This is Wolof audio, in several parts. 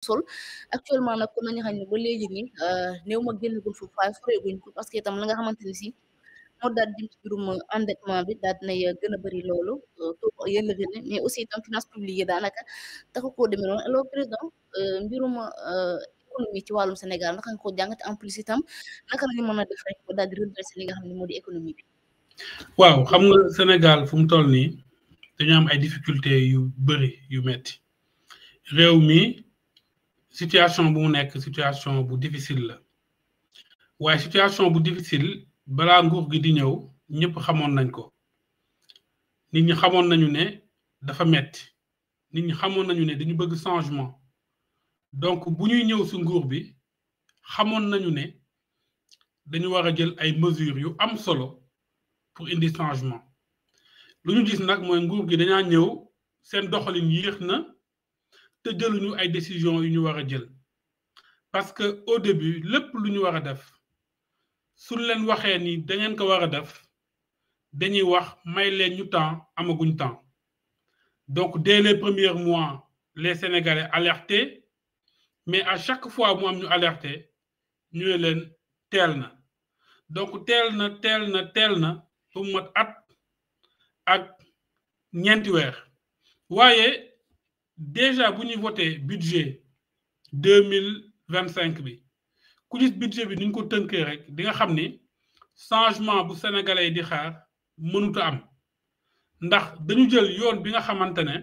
sol actuellement nag kon nañu xam ne ba léegi nii néew ma génnagul foofu waaye soreeguñ ko parce que itam la nga xamante ni si moo daal di jëm ci mbirum endettement bi daal dinay gën a bëri loolu taux élevé na mais aussi itam finance publique yi daanaka taxu koo demee noonu alors président mbirum économie ci wàllum Sénégal naka nga ko jàngate en plus itam naka la ñu mën a def rek ba daal di redresser li nga xam ne moo di économie bi. waaw xam nga Sénégal fu mu toll nii dañu am ay difficultés yu bëri yu metti réew mi situation bu mu nekk situation bu difficile la waaye situation bu difficile balaa nguur gi di ñëw ñëpp xamoon nañ ko nit ñi xamoon nañu ne dafa metti nit ñi xamoon nañu ne dañu bëgg changement donc bu ñuy ñëw si nguur bi xamoon nañu ne dañu war a jël ay mesures yu am solo pour indi changement lu ñu gis nag mooy nguur gi dañaa ñëw seen doxalin yéex na te jëluñu ay décisions yu ñu war a jël parce que au début lépp lu ñu war a def suñ leen waxee ni da ngeen ko war a def dañuy wax may leen ñu temps amaguñ temps donc dès les premiers mois les Sénégalais alertés mais à chaque fois mu am ñu alerté ñu ne leen teel na donc teel na ba mu mat at ak ñeenti weer waaye déjà bu ñuy voté budget 2025 bi ku gis budget bi ni ñu ko tënkee rek di nga xam ni changement bu sénégalais yi di xaar mënut a am ndax dañu jël yoon bi nga xamante ne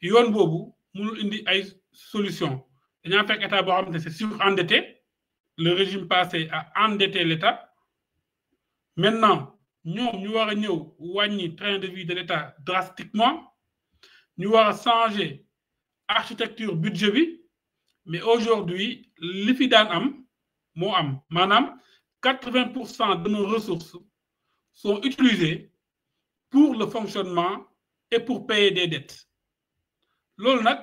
yoon boobu mënul indi ay solution dañaa fekk état boo xamante ne c'est surendetté le régime passé a endetté l'état maintenant ñoom ñu war a ñëw wàññi train de vie de l'état drastiquement ñu war a changer architecture budget bi mais aujourd'hui li fi daan am moo am maanaam 80% de nos ressources sont utilisées pour le fonctionnement et pour payer des dettes loolu nag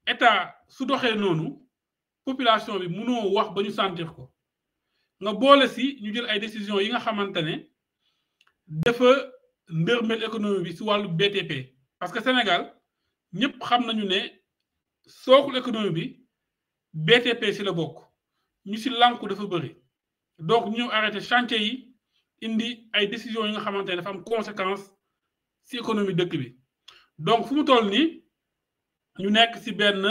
état su doxee noonu population bi mënoo wax ba ñu sentir ko nga boole si ñu jël ay décisions yi nga xamante ne dafa ndërmel économie bi si wàllu BTP parce que Sénégal ñëpp xam nañu ne sookul économie bi BTP si la bokk ñu si lànku dafa bëri donc ñu arrêté chantier yi indi ay décisions yi nga xamante ne dafa am conséquence si économie dëkk bi donc fu mu toll nii ñu nekk si benn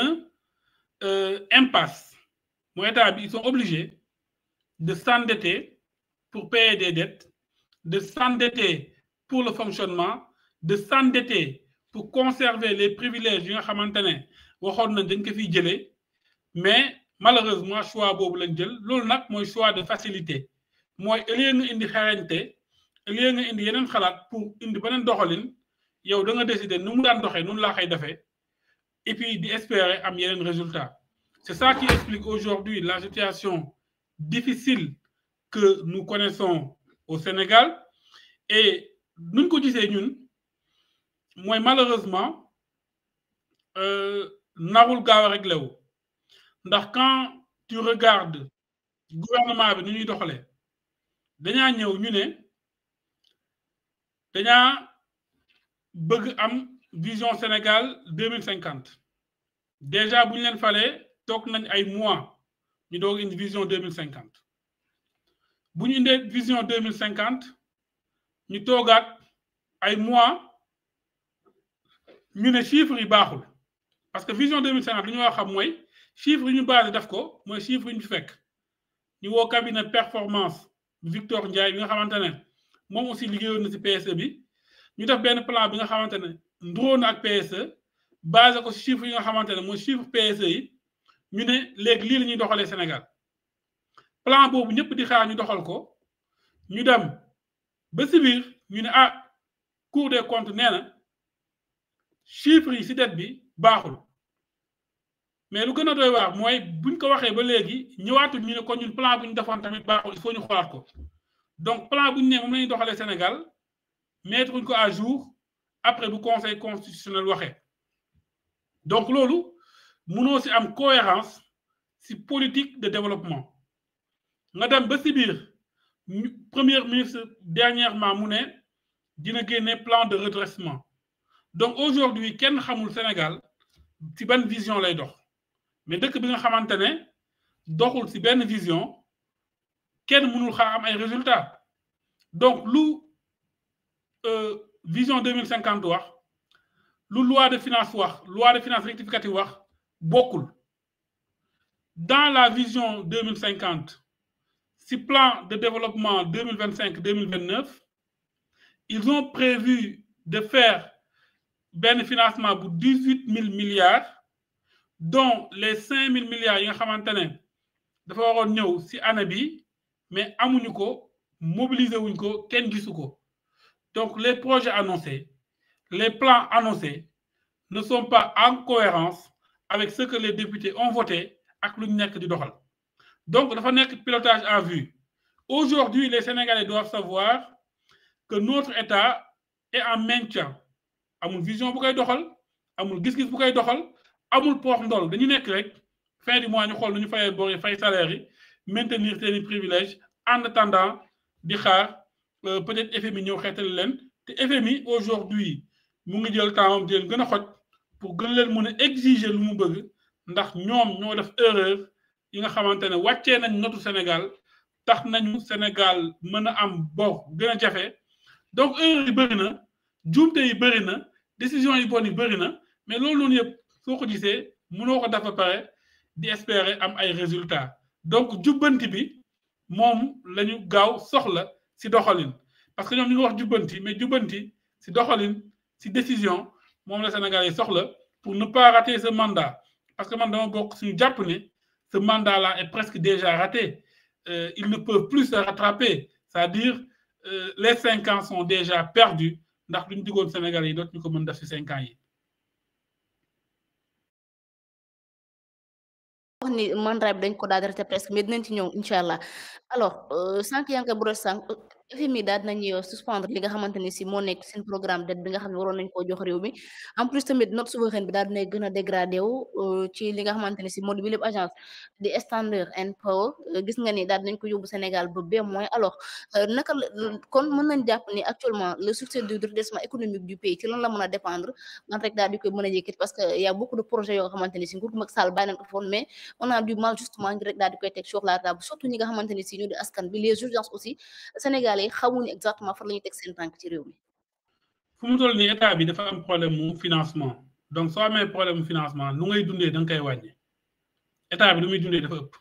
impasse mooy état bi ils sont obligés de s'endetter pour payer des dettes de s'endetter pour le fonctionnement de s'endetter pour conserver les privilèges yi nga xamante ne waxoon nañ dañ ko fiy jëlee mais malheureusement choix boobu lañ jël loolu nag mooy choix de facilité mooy au lieu nga indi xarañte au lieu nga indi yeneen xalaat pour indi beneen doxalin yow da nga décider nu mu daan doxee noonu laa koy defee et puis di espérer am yeneen résultat c'est ça qui explique aujourd'hui la situation difficile que nous connaissons au Sénégal et nuñ ko gisee ñun mooy malheureusement narul gaaw a réglé wu ndax quand tu regardes gouvernement bi ni ñuy doxalee dañaa ñëw ñu ne dañaa bëgg am vision Sénégal 2050 déjà bu ñu leen falee toog nañ ay mois ñu doog indi vision 2050 bu ñu indee vision 2050 ñu toogaat ay mois ñu ne chiffres yi baaxul parce que vision 2050 li ñu war a xam mooy chiffres yi ñu basé def ko mooy chiffres yi ñu fekk ñu woo cabinet performance Victor Ndiaye bi nga xamante ne moom aussi liggéeyoon na si PSE bi ñu def benn plan bi nga xamante ne nduróo na ak PSE basé ko si chiffres yi nga xamante ne mooy chiffre PSE yi ñu ne léegi lii la ñuy doxalee Sénégal plan boobu ñëpp di xaar ñu doxal ko ñu dem ba si biir ñu ne ah Cour des comptes nee na chiffres yi si dette bi baaxul mais lu gën a doy waar mooy buñ ko waxee ba léegi ñëwaatul ñu ne kon ñun plan bu ñu defoon tamit baaxul il faut ñu xoolaat ko donc plan bu ñu ne moom la ñuy doxalee Sénégal mettre ko à jour après bu conseil constitutionnel waxee donc loolu mënoo si am cohérence si politique de développement nga dem ba si biir premier ministre dernièrement mu ne dina génne plan de redressement donc aujourd'hui kenn xamul Sénégal si ban vision lay dox mais dëkk bi nga xamante ne doxul ci benn vision kenn mënul xaar am ay résultats donc lu vision 2050 wax lu loi de finances rectificative wax bokkul dans la vision 2050 ci plan de développement 2025-2029 ils ont prévu de faire benn financement bu 18 000 milliards dont les 5 000 milliards yi nga xamante ne dafa waroon ñëw ci année bi mais amuñu ko mobiliser wuñ ko kenn gisu ko donc les projets annoncés les plans annoncés ne sont pas en cohérence avec ce que les députés ont voté ak lu ñu nekk di doxal donc dafa nekk pilotage à vue aujourd'hui les Sénégalais doivent savoir que notre État est en maintien amul vision bu koy doxal amul gis-gis bu koy doxal amul poox ndol dañu nekk rek fin du mois ñu xool nu ñu fayee bor yi fay salaire yi maintenir seeni privilèges en attendant di xaar peut-être FMI ñëw xeetali leen te FMI aujourd'hui mu ngi jël temps di leen gën a xoj pour gën leen mën a exiger lu mu bëgg ndax ñoom ñoo def erreur yi nga xamante ne wàccee nañ notu Sénégal tax nañu Sénégal mën a am bor gën a jafe donc erreur yi bëri na juumte yi bëri na décision yi bon yi bëri na mais loolu noonu yëpp soo ko gisee mënoo ko def ba pare di espérer am ay résultats donc jubbanti bi moom la ñu gaaw soxla ci doxalin parce que ñoom ñu ngi wax jubbanti mais jubbanti ci doxalin ci décision moom la Sénégal yi soxla pour ne pas rater ce mandat parce que man dama bokk suñu jàpp ne ce mandat là est presque déjà raté ils ne peuvent plus se rattraper c'est-à-dire les 5 ans sont déjà perdus ndax lu ñu digoon Sénégal yi dootuñu ko mën def ci 5 ans yi. wax ni mandat bi dañ ko daal di arrêté presque mais dinañ ci ñëw incha allah alors sànq yaa ngi koy brosé sànq FMI daal dinañuy suspendre li nga xamante ni si moo nekk seen programme d'aide bi nga xam ne waroon nañ koo jox réew mi en plus tamit note souveraine bi daal dinay gën a dégradé wu ci li nga xamante ni si moo di bi lépp agence di Standard and Poor's gis nga ni daal dinañ ko yóbbu Sénégal ba B-. alors naka la kon mën nañ jàpp ni actuellement le succès du redressement économique du pays ci lan la mën a dépendre man rek daal di koy mën a yëkkati parce que y a beaucoup de projets yoo nga xamante ni si nguur Macky Sall bàyyi nañ ko foon mais on a du mal justement ngir rek daal di koy teg sur la table surtout ñi nga xamante ni si ñu di askan bi les urgences aussi Sénégalais yi xamuñu exactement fan la ñuy teg seen tànk ci réew mi. fu mu toll nii état bi dafa am problème mu financement donc soo amee problème mu financement lu ngay dundee da nga koy wàññi état bi lu muy dundee dafa ëpp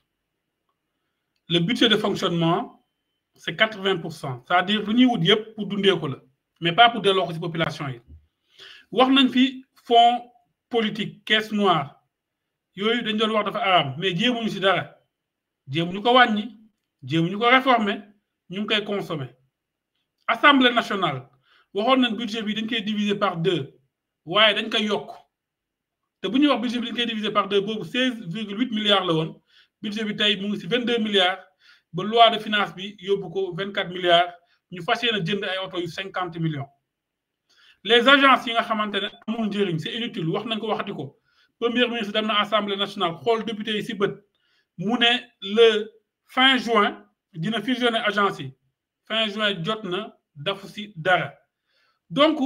le budget de fonctionnement c'est 80%, c'est-à-dire lu ñuy wut yëpp pour dundee ko la mais pas pour delloo ko ci population yi wax nañ fi fonds politique caisse noire yooyu dañ doon wax dafa araam mais jéemuñu ci dara jéemuñu ko wàññi jéemuñu ko réformer ñu ngi koy consommer Assemblée nationale waxoon nañ budget bi dañ koy diviser par 2 waaye dañ koy yokk te bu ñuy wax budget bi dañ koy diviser par 2 boobu 16,8 milliards la woon budget bi tey mu ngi ci 22 milliards ba loi de finance bi yóbbu ko 24 milliards ñu fas yéene jënd ay oto yu 50 millions les agences yi nga xamante ne amul njëriñ c'est inutile wax nañ ko waxati ko premier ministre dem na Assemblée nationale xool député yi ci bët mu ne le fin juin dina fusionner agence yi fin juin jot na dafu ci dara donc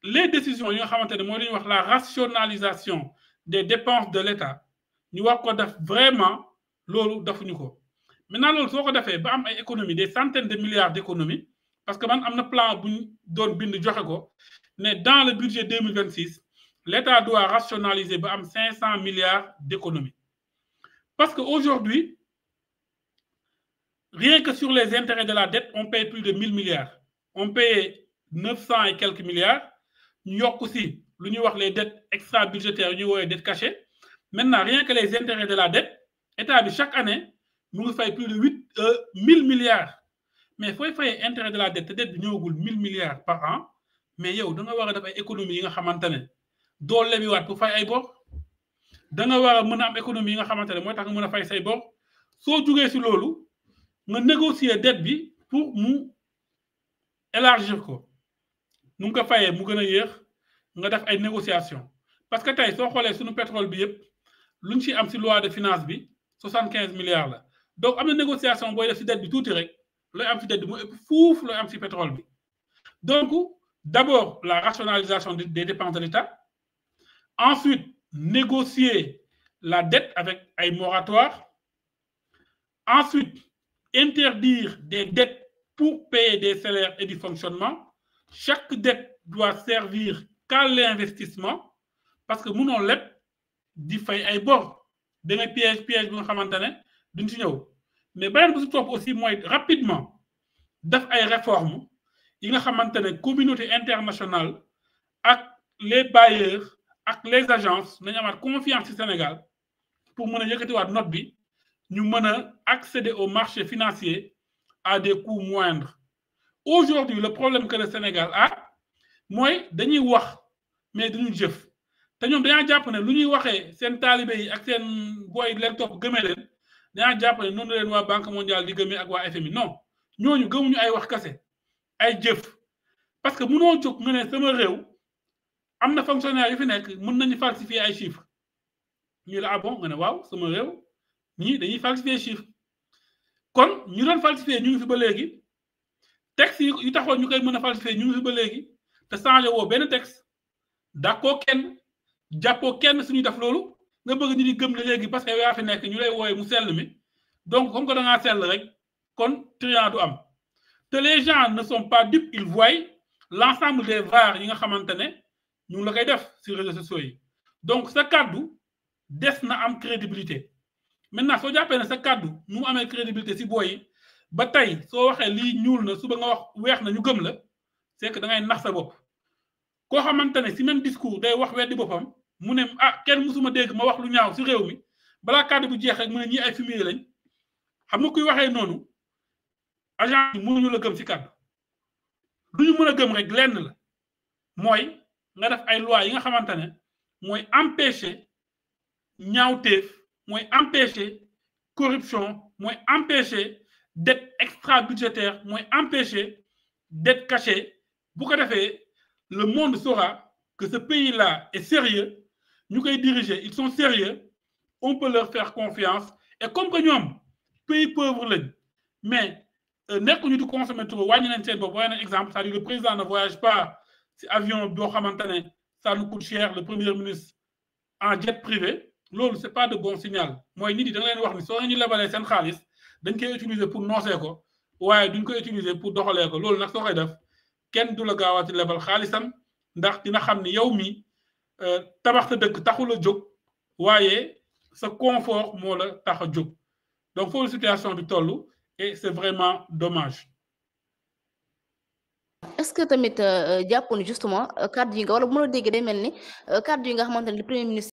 les décisions yi nga xamante ne mooy li ñuy wax la rationalisation des dépenses de l'État ñu wax ko def vraiment loolu defuñu ko maintenant loolu soo ko defee ba am ay économies des centaines de milliards d'économies parce que man am na plan bu ñu doon bind joxe ko ne dans le budget 2026 l'État doit rationaliser ba am 500 milliards d'économies parce que aujourd'hui rien que sur les intérêts de la dette on paye plus de 1000 milliards on paye 900 et quelques milliards ñu yokk aussi lu ñuy wax les dettes extra budgétaires yu ñuy woowee dettes cachées maintenant rien que les intérêts de la dette état bi chaque année mu ngi fay plus de 1000 milliards mais fooy fayee intérêt de la dette te dette bi ñëwagul 1000 milliards par an mais yow da nga war a def ay économies yi nga xamante ne doo lebiwaat pour fay ay bor da nga war a mën a am économie yi nga xamante ne mooy tax nga mën a fay say bor soo jugee si loolu nga négocier dette bi pour mu élargir ko nu nga ko fayee mu gën a yéex nga def ay négociations parce que tey soo xoolee suñu pétrole bi yëpp luñ ci am si loi de finance bi 75 milliards la donc am na négociation booy def si dette bi tuuti rek looy am si dette bi mu ëpp fuuf looy am si pétrole bi donc d'abord la rationalisation des dépenses de l'État ensuite négocier la dette avec un moratoire. Ensuite, interdire des dettes pour payer des salaires et du fonctionnement. Chaque dette doit servir qu'à l'investissement parce que mënoo leb di fay ay bor da ngay piège bi nga xamante ne duñ ci ñëw mais beneen bu si topp aussi mooy rapidement def ay réformes yi nga xamante ne communauté internationale ak les bailleurs ak les agences nañu amaat confiance ci Sénégal pour mën a yëkkatiwaat note bi ñu mën a accéder au marché financier à des coûts moindres. Aujourd'hui le problème que le Sénégal a mooy dañuy wax mais duñu jëf te ñoom dañaa jàpp ne lu ñuy waxee seen taalibe yi ak seen booy leen topp gëmee leen dañaa jàpp ne noonu leen waa Banque mondiale di gëmee ak waa FMI non ñooñu gëmuñu ay wax kase ay jëf parce que mënoo jóg nga ne sama réew am na fonctionnaire yu fi nekk mën nañu falsifier ay chiffres ñu la ah bon nga ne waaw sama réew ñii dañuy falsifier chiffres kon ñu doon falsifier ñu ngi fi ba léegi texte yi taxoon ñu koy mën a falsifier ñu ngi fi ba léegi te changé woo benn texte d'accord kenn jàppoo kenn suñuy def loolu nga bëgg ñu di gëm ne léegi parce que yaa fi nekk ñu lay wooye mu sell mi donc comme que da ngaa sell rek kon triant du am te les gens ne sont pas dupes ils voient l'ensemble des VAR yi nga xamante ne ñu ngi la koy def sur réseaux sociaux yi donc sa kàddu des na am crédibilité maintenant soo jàppee ne sa kàddu nu mu amee crédibilité si booy yi ba tey soo waxee lii ñuul na suba nga wax weex na ñu gëm la c'est que da ngay nax sa bopp koo xamante ne si même discours day wax weddi boppam mu ne ah kenn musuma dégg ma wax lu ñaaw si réew mi balaa kàddu bu jeex rek mu ne ñii ay fumier lañ xam nga kuy waxee noonu agent yi mënuñu la gëm si kàddu lu ñu mën a gëm rek lenn la mooy nga def ay loi yi nga xamante ne mooy empêcher ñaawteef mooy empêcher corruption mooy empêcher dette extra budgétaire mooy empêcher dette cachée bu ko defee le monde saura que ce pays-là est sérieux ñu koy diriger ils sont sérieux on peut leur faire confiance et comme que ñoom pays pauvre lañ mais nekkuñu di consommer trop wàññi nañ seen bopp waaye nag exemple c'est-à-dire le président ne voyage pas si avion boo xamante ne ça nous coûte cher le premier ministre en jet privé loolu c'est pas de bon signal mooy nit yi da nga leen wax ni soo ñu lebalee seen xaalis dañ koy utiliser pour noosee ko waaye duñ koy utiliser pour doxalee ko loolu nag soo koy def kenn du la gaawaati lebal xaalisam ndax dina xam ni yow mi tabax sa dëkk taxul a jóg waaye sa confort moo la tax a jóg donc foofu situation bi toll et c'est vraiment dommage. est-ce que tamit jàpp ni justement kàddu yi nga wala bu ma la déggee day mel ni kàddu yi nga xamante ne le premier ministre